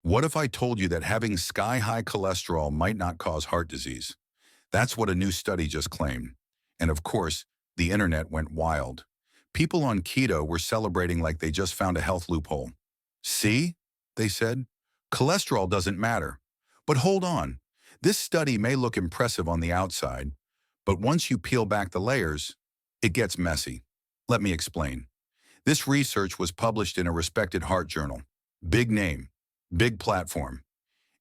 What if I told you that having sky-high cholesterol might not cause heart disease? That's what a new study just claimed. And of course, the internet went wild. People on keto were celebrating like they just found a health loophole. See, they said, cholesterol doesn't matter. But hold on, this study may look impressive on the outside, but once you peel back the layers, it gets messy. Let me explain. This research was published in a respected heart journal. Big name, big platform.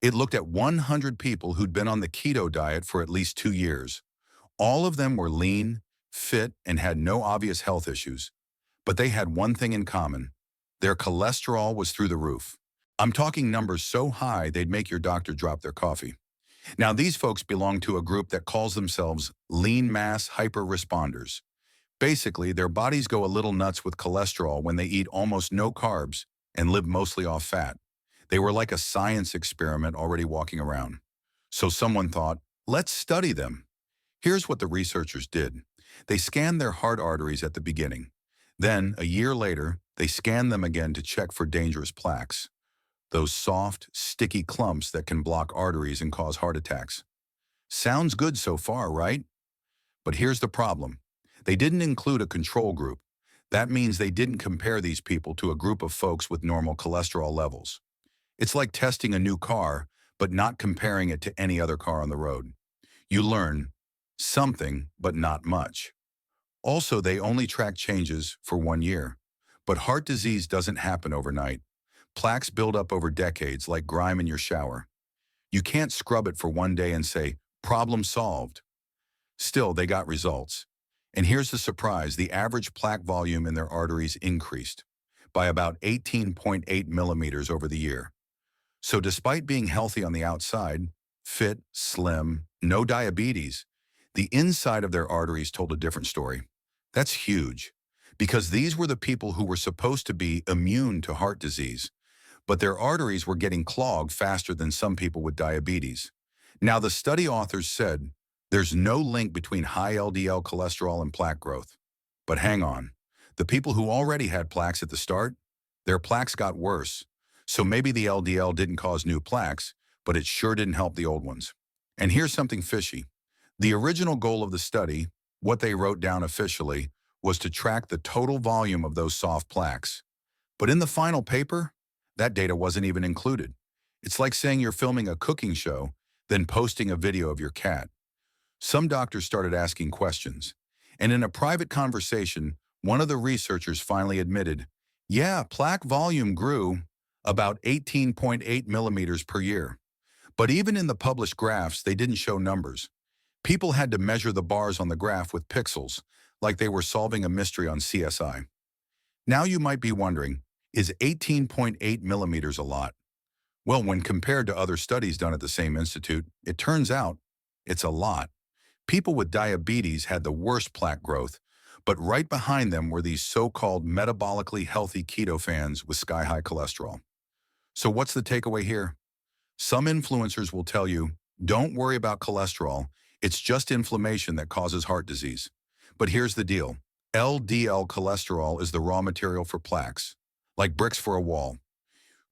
It looked at 100 people who'd been on the keto diet for at least 2 years. All of them were lean, fit, and had no obvious health issues. But they had one thing in common. Their cholesterol was through the roof. I'm talking numbers so high they'd make your doctor drop their coffee. Now, these folks belong to a group that calls themselves lean mass hyper-responders. Basically, their bodies go a little nuts with cholesterol when they eat almost no carbs and live mostly off fat. They were like a science experiment already walking around. So someone thought, let's study them. Here's what the researchers did. They scanned their heart arteries at the beginning. Then, a year later, they scanned them again to check for dangerous plaques. Those soft, sticky clumps that can block arteries and cause heart attacks. Sounds good so far, right? But here's the problem. They didn't include a control group. That means they didn't compare these people to a group of folks with normal cholesterol levels. It's like testing a new car, but not comparing it to any other car on the road. You learn something, but not much. Also, they only track changes for 1 year. But heart disease doesn't happen overnight. Plaques build up over decades like grime in your shower. You can't scrub it for one day and say, problem solved. Still, they got results. And here's the surprise, the average plaque volume in their arteries increased by about 18.8 millimeters over the year. So despite being healthy on the outside, fit, slim, no diabetes, the inside of their arteries told a different story. That's huge, because these were the people who were supposed to be immune to heart disease, but their arteries were getting clogged faster than some people with diabetes. Now, the study authors said there's no link between high LDL cholesterol and plaque growth. But hang on, the people who already had plaques at the start, their plaques got worse. So maybe the LDL didn't cause new plaques, but it sure didn't help the old ones. And here's something fishy. The original goal of the study, what they wrote down officially, was to track the total volume of those soft plaques. But in the final paper, that data wasn't even included. It's like saying you're filming a cooking show, then posting a video of your cat. Some doctors started asking questions. And in a private conversation, one of the researchers finally admitted, yeah, plaque volume grew about 18.8 millimeters per year. But even in the published graphs, they didn't show numbers. People had to measure the bars on the graph with pixels, like they were solving a mystery on CSI. Now you might be wondering, is 18.8 millimeters a lot? Well, when compared to other studies done at the same institute, it turns out it's a lot. People with diabetes had the worst plaque growth, but right behind them were these so-called metabolically healthy keto fans with sky-high cholesterol. So what's the takeaway here? Some influencers will tell you, don't worry about cholesterol, it's just inflammation that causes heart disease. But here's the deal. LDL cholesterol is the raw material for plaques, like bricks for a wall.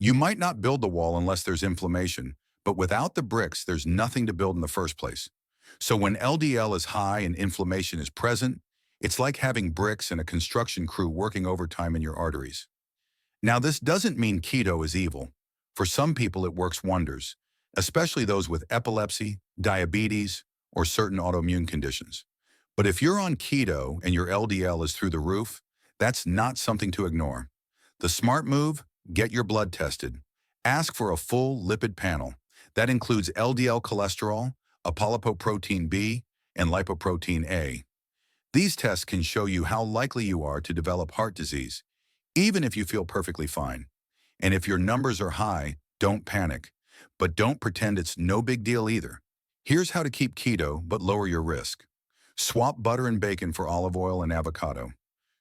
You might not build the wall unless there's inflammation, but without the bricks, there's nothing to build in the first place. So when LDL is high and inflammation is present, it's like having bricks and a construction crew working overtime in your arteries. Now, this doesn't mean keto is evil. For some people, it works wonders, especially those with epilepsy, diabetes, or certain autoimmune conditions. But if you're on keto and your LDL is through the roof, that's not something to ignore. The smart move, get your blood tested. Ask for a full lipid panel. That includes LDL cholesterol, apolipoprotein B, and lipoprotein A. These tests can show you how likely you are to develop heart disease, even if you feel perfectly fine. And if your numbers are high, don't panic. But don't pretend it's no big deal either. Here's how to keep keto but lower your risk. Swap butter and bacon for olive oil and avocado.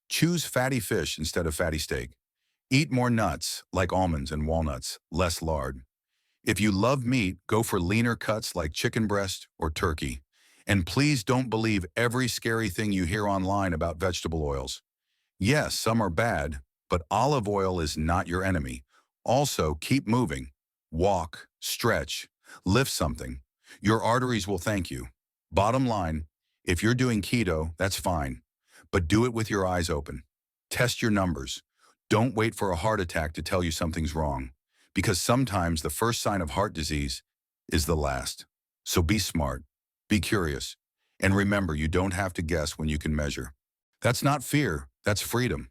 Choose fatty fish instead of fatty steak. Eat more nuts, like almonds and walnuts, less lard. If you love meat, go for leaner cuts like chicken breast or turkey. And please don't believe every scary thing you hear online about vegetable oils. Yes, some are bad, but olive oil is not your enemy. Also, keep moving. walk, stretch, lift something. Your arteries will thank you. Bottom line, if you're doing keto, that's fine, but do it with your eyes open. Test your numbers. Don't wait for a heart attack to tell you something's wrong, because sometimes the first sign of heart disease is the last. So be smart, be curious, and remember you don't have to guess when you can measure. That's not fear, that's freedom.